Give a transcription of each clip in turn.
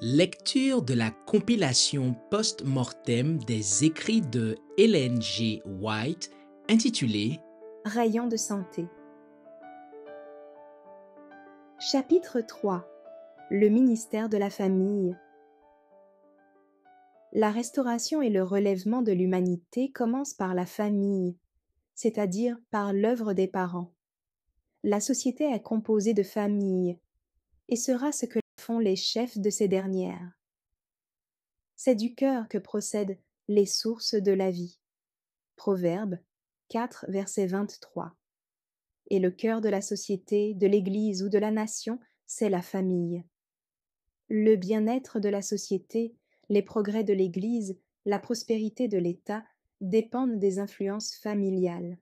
Lecture de la compilation post-mortem des écrits de Ellen G. White intitulée Rayons de santé. Chapitre 3. Le ministère de la famille. La restauration et le relèvement de l'humanité commencent par la famille, c'est-à-dire par l'œuvre des parents. La société est composée de familles et sera ce que font les chefs de ces dernières. C'est du cœur que procèdent les sources de la vie. Proverbe 4, verset 23. Et le cœur de la société, de l'Église ou de la nation, c'est la famille. Le bien-être de la société, les progrès de l'Église, la prospérité de l'État dépendent des influences familiales.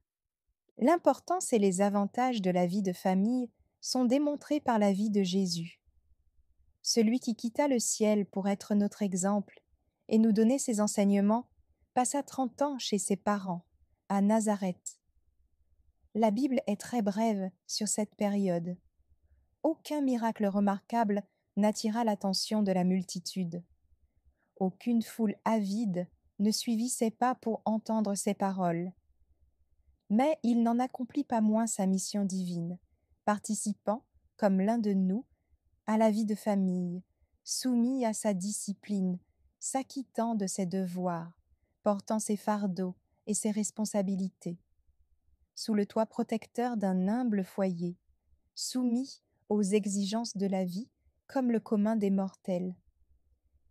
L'importance et les avantages de la vie de famille sont démontrés par la vie de Jésus. Celui qui quitta le ciel pour être notre exemple et nous donner ses enseignements passa 30 ans chez ses parents, à Nazareth. La Bible est très brève sur cette période. Aucun miracle remarquable n'attira l'attention de la multitude. Aucune foule avide ne suivit ses pas pour entendre ses paroles. Mais il n'en accomplit pas moins sa mission divine, participant, comme l'un de nous, à la vie de famille, soumis à sa discipline, s'acquittant de ses devoirs, portant ses fardeaux et ses responsabilités. Sous le toit protecteur d'un humble foyer, soumis aux exigences de la vie comme le commun des mortels.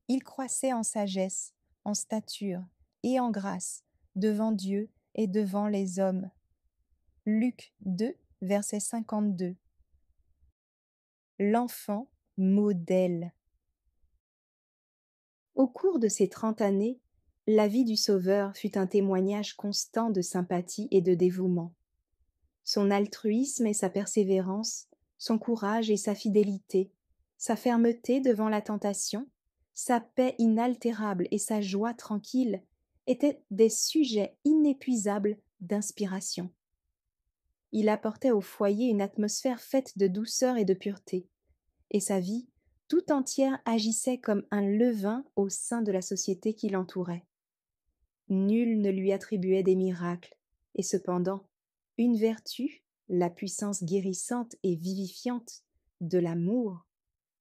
Il croissait en sagesse, en stature et en grâce devant Dieu et devant les hommes. Luc 2, verset 52. L'enfant modèle. Au cours de ces 30 années, la vie du Sauveur fut un témoignage constant de sympathie et de dévouement. Son altruisme et sa persévérance, son courage et sa fidélité, sa fermeté devant la tentation, sa paix inaltérable et sa joie tranquille étaient des sujets inépuisables d'inspiration. Il apportait au foyer une atmosphère faite de douceur et de pureté, et sa vie tout entière agissait comme un levain au sein de la société qui l'entourait. Nul ne lui attribuait des miracles, et cependant, une vertu, la puissance guérissante et vivifiante de l'amour,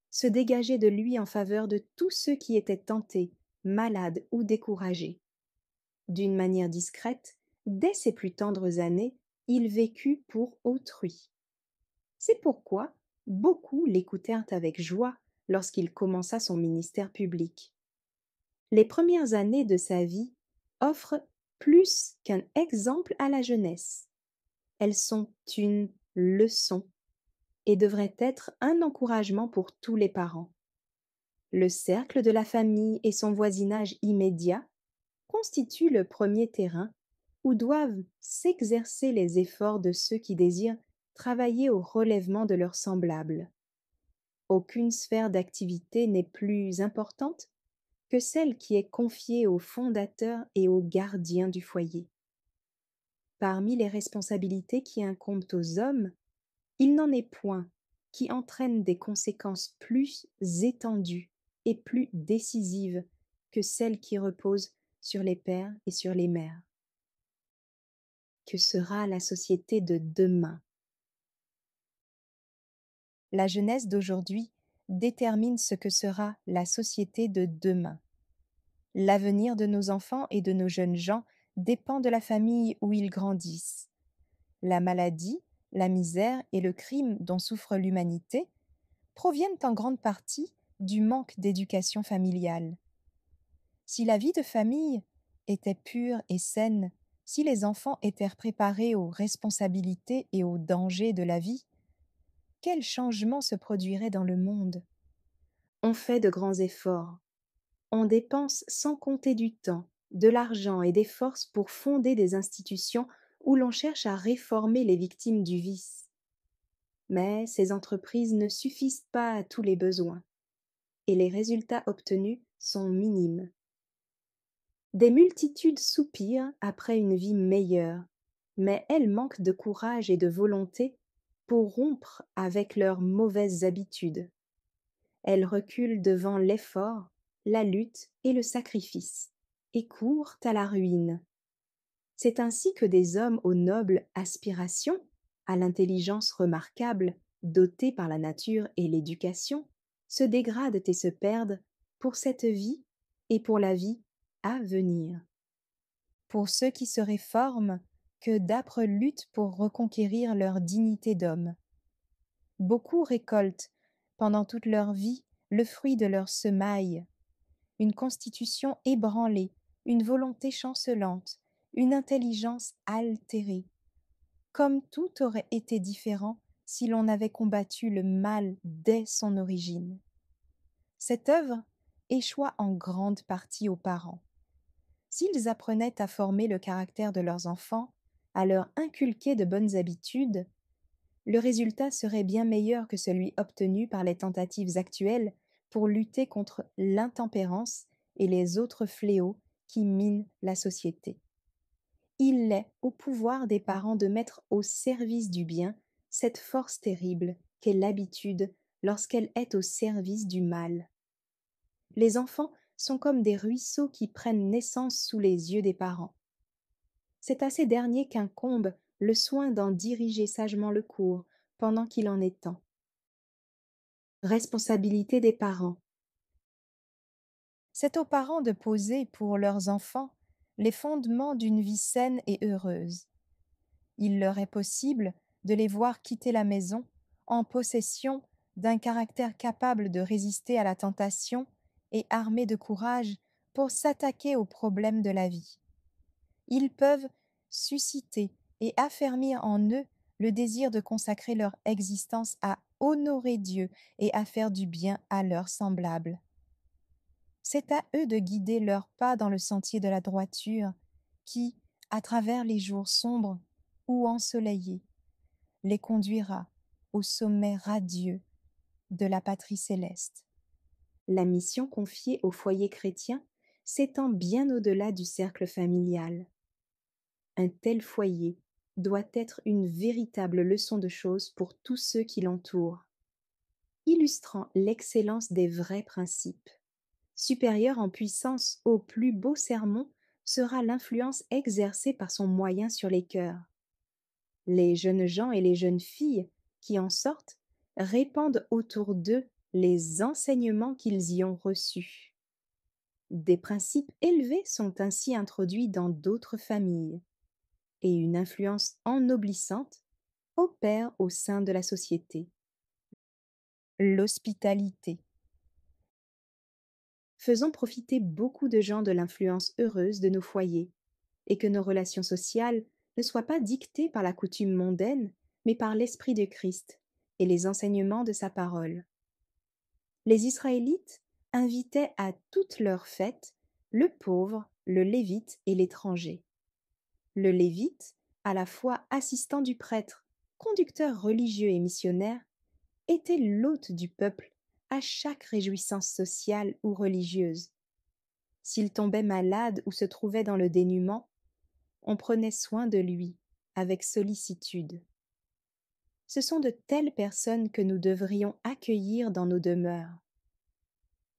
se dégageait de lui en faveur de tous ceux qui étaient tentés, malades ou découragés. D'une manière discrète, dès ses plus tendres années, il vécut pour autrui. C'est pourquoi beaucoup l'écoutèrent avec joie lorsqu'il commença son ministère public. Les premières années de sa vie offrent plus qu'un exemple à la jeunesse. Elles sont une leçon et devraient être un encouragement pour tous les parents. Le cercle de la famille et son voisinage immédiat constituent le premier terrain où doivent s'exercer les efforts de ceux qui désirent travailler au relèvement de leurs semblables. Aucune sphère d'activité n'est plus importante que celle qui est confiée aux fondateurs et aux gardiens du foyer. Parmi les responsabilités qui incombent aux hommes, il n'en est point qui entraînent des conséquences plus étendues et plus décisives que celles qui reposent sur les pères et sur les mères. Que sera la société de demain? La jeunesse d'aujourd'hui détermine ce que sera la société de demain. L'avenir de nos enfants et de nos jeunes gens dépend de la famille où ils grandissent. La maladie, la misère et le crime dont souffre l'humanité proviennent en grande partie du manque d'éducation familiale. Si la vie de famille était pure et saine, si les enfants étaient préparés aux responsabilités et aux dangers de la vie, quel changement se produirait dans le monde? On fait de grands efforts. On dépense sans compter du temps, de l'argent et des forces pour fonder des institutions où l'on cherche à réformer les victimes du vice. Mais ces entreprises ne suffisent pas à tous les besoins, et les résultats obtenus sont minimes. Des multitudes soupirent après une vie meilleure, mais elles manquent de courage et de volonté pour rompre avec leurs mauvaises habitudes. Elles reculent devant l'effort, la lutte et le sacrifice, et courent à la ruine. C'est ainsi que des hommes aux nobles aspirations, à l'intelligence remarquable, dotés par la nature et l'éducation, se dégradent et se perdent pour cette vie et pour la vie à venir. Pour ceux qui se réforment, que d'âpres luttes pour reconquérir leur dignité d'homme. Beaucoup récoltent, pendant toute leur vie, le fruit de leur semaille, une constitution ébranlée, une volonté chancelante, une intelligence altérée. Comme tout aurait été différent si l'on avait combattu le mal dès son origine. Cette œuvre échoua en grande partie aux parents. S'ils apprenaient à former le caractère de leurs enfants, à leur inculquer de bonnes habitudes, le résultat serait bien meilleur que celui obtenu par les tentatives actuelles pour lutter contre l'intempérance et les autres fléaux qui minent la société. Il est au pouvoir des parents de mettre au service du bien cette force terrible qu'est l'habitude lorsqu'elle est au service du mal. Les enfants sont comme des ruisseaux qui prennent naissance sous les yeux des parents. C'est à ces derniers qu'incombe le soin d'en diriger sagement le cours pendant qu'il en est temps. Responsabilité des parents. C'est aux parents de poser pour leurs enfants les fondements d'une vie saine et heureuse. Il leur est possible de les voir quitter la maison en possession d'un caractère capable de résister à la tentation et armé de courage pour s'attaquer aux problèmes de la vie. Ils peuvent susciter et affermir en eux le désir de consacrer leur existence à honorer Dieu et à faire du bien à leurs semblables. C'est à eux de guider leurs pas dans le sentier de la droiture qui, à travers les jours sombres ou ensoleillés, les conduira au sommet radieux de la patrie céleste. La mission confiée au foyer chrétien s'étend bien au-delà du cercle familial. Un tel foyer doit être une véritable leçon de choses pour tous ceux qui l'entourent, illustrant l'excellence des vrais principes. Supérieur en puissance au plus beau sermon sera l'influence exercée par son moyen sur les cœurs. Les jeunes gens et les jeunes filles qui en sortent répandent autour d'eux les enseignements qu'ils y ont reçus. Des principes élevés sont ainsi introduits dans d'autres familles, et une influence ennoblissante opère au sein de la société. L'hospitalité. Faisons profiter beaucoup de gens de l'influence heureuse de nos foyers, et que nos relations sociales ne soient pas dictées par la coutume mondaine, mais par l'Esprit de Christ et les enseignements de sa parole. Les Israélites invitaient à toutes leurs fêtes le pauvre, le lévite et l'étranger. Le lévite, à la fois assistant du prêtre, conducteur religieux et missionnaire, était l'hôte du peuple à chaque réjouissance sociale ou religieuse. S'il tombait malade ou se trouvait dans le dénuement, on prenait soin de lui avec sollicitude. Ce sont de telles personnes que nous devrions accueillir dans nos demeures.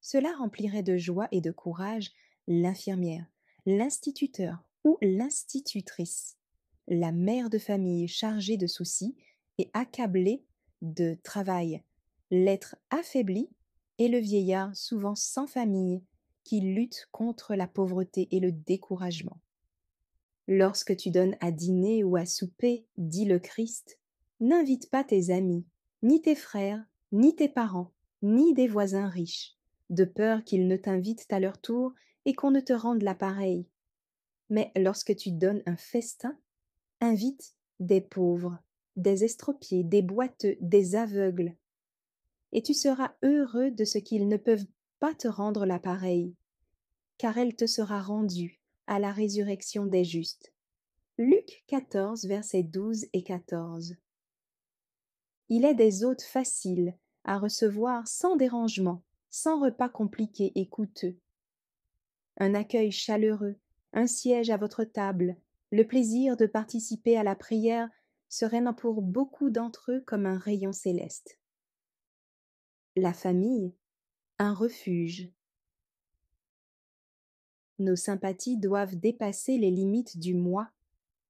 Cela remplirait de joie et de courage l'infirmière, l'instituteur ou l'institutrice, la mère de famille chargée de soucis et accablée de travail, l'être affaibli et le vieillard souvent sans famille qui lutte contre la pauvreté et le découragement. Lorsque tu donnes à dîner ou à souper, dit le Christ, n'invite pas tes amis, ni tes frères, ni tes parents, ni des voisins riches, de peur qu'ils ne t'invitent à leur tour et qu'on ne te rende l'appareil. Mais lorsque tu donnes un festin, invite des pauvres, des estropiés, des boiteux, des aveugles, et tu seras heureux de ce qu'ils ne peuvent pas te rendre l'appareil, car elle te sera rendue à la résurrection des justes. Luc 14, versets 12 et 14. Il est des hôtes faciles à recevoir sans dérangement, sans repas compliqués et coûteux. Un accueil chaleureux, un siège à votre table, le plaisir de participer à la prière serait pour beaucoup d'entre eux comme un rayon céleste. La famille, un refuge. Nos sympathies doivent dépasser les limites du moi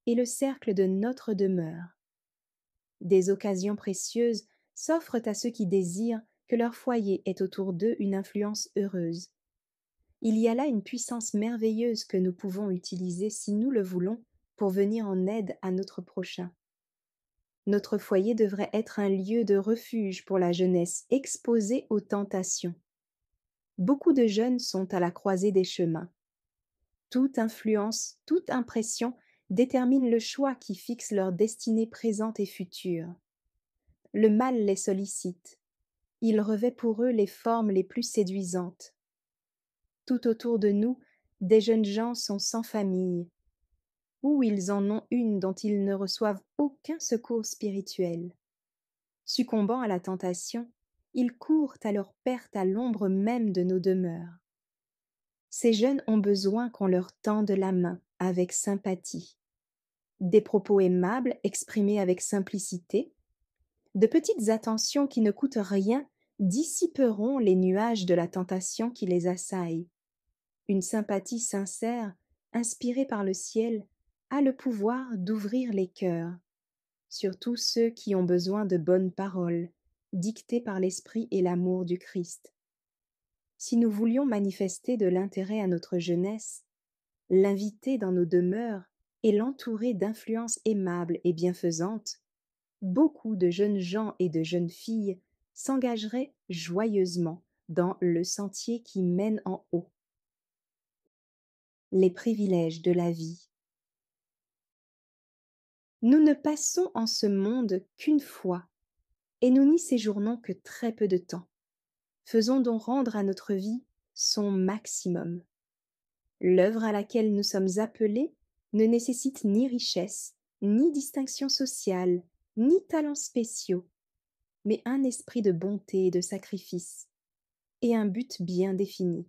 et le cercle de notre demeure. Des occasions précieuses s'offrent à ceux qui désirent que leur foyer ait autour d'eux une influence heureuse. Il y a là une puissance merveilleuse que nous pouvons utiliser, si nous le voulons, pour venir en aide à notre prochain. Notre foyer devrait être un lieu de refuge pour la jeunesse exposée aux tentations. Beaucoup de jeunes sont à la croisée des chemins. Toute influence, toute impression détermine le choix qui fixe leur destinée présente et future. Le mal les sollicite. Il revêt pour eux les formes les plus séduisantes. Tout autour de nous, des jeunes gens sont sans famille, ou ils en ont une dont ils ne reçoivent aucun secours spirituel. Succombant à la tentation, ils courent à leur perte à l'ombre même de nos demeures. Ces jeunes ont besoin qu'on leur tende la main avec sympathie. Des propos aimables exprimés avec simplicité, de petites attentions qui ne coûtent rien dissiperont les nuages de la tentation qui les assaille. Une sympathie sincère, inspirée par le ciel, a le pouvoir d'ouvrir les cœurs, surtout ceux qui ont besoin de bonnes paroles, dictées par l'esprit et l'amour du Christ. Si nous voulions manifester de l'intérêt à notre jeunesse, l'inviter dans nos demeures et l'entourer d'influences aimables et bienfaisantes, beaucoup de jeunes gens et de jeunes filles s'engageraient joyeusement dans le sentier qui mène en haut. Les privilèges de la vie. Nous ne passons en ce monde qu'une fois, et nous n'y séjournons que très peu de temps. Faisons donc rendre à notre vie son maximum. L'œuvre à laquelle nous sommes appelés ne nécessite ni richesse, ni distinction sociale, ni talents spéciaux, mais un esprit de bonté et de sacrifice, et un but bien défini.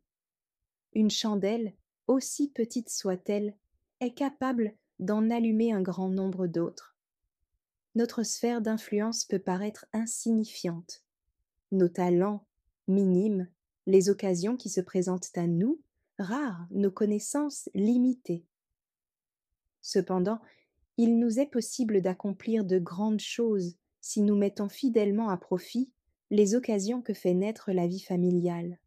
Une chandelle, aussi petite soit-elle, est capable d'en allumer un grand nombre d'autres. Notre sphère d'influence peut paraître insignifiante. Nos talents, minimes, les occasions qui se présentent à nous, rares, nos connaissances limitées. Cependant, il nous est possible d'accomplir de grandes choses si nous mettons fidèlement à profit les occasions que fait naître la vie familiale.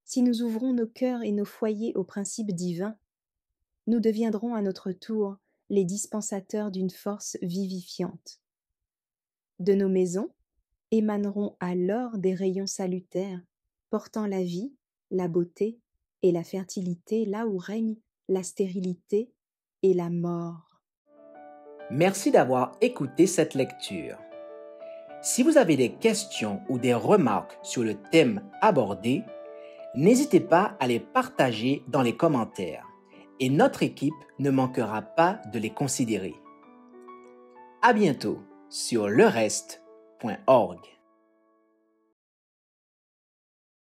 Si nous ouvrons nos cœurs et nos foyers aux principes divins, nous deviendrons à notre tour les dispensateurs d'une force vivifiante. De nos maisons émaneront alors des rayons salutaires, portant la vie, la beauté et la fertilité là où règne la stérilité et la mort. Merci d'avoir écouté cette lecture. Si vous avez des questions ou des remarques sur le thème abordé, n'hésitez pas à les partager dans les commentaires et notre équipe ne manquera pas de les considérer. À bientôt sur lereste.org.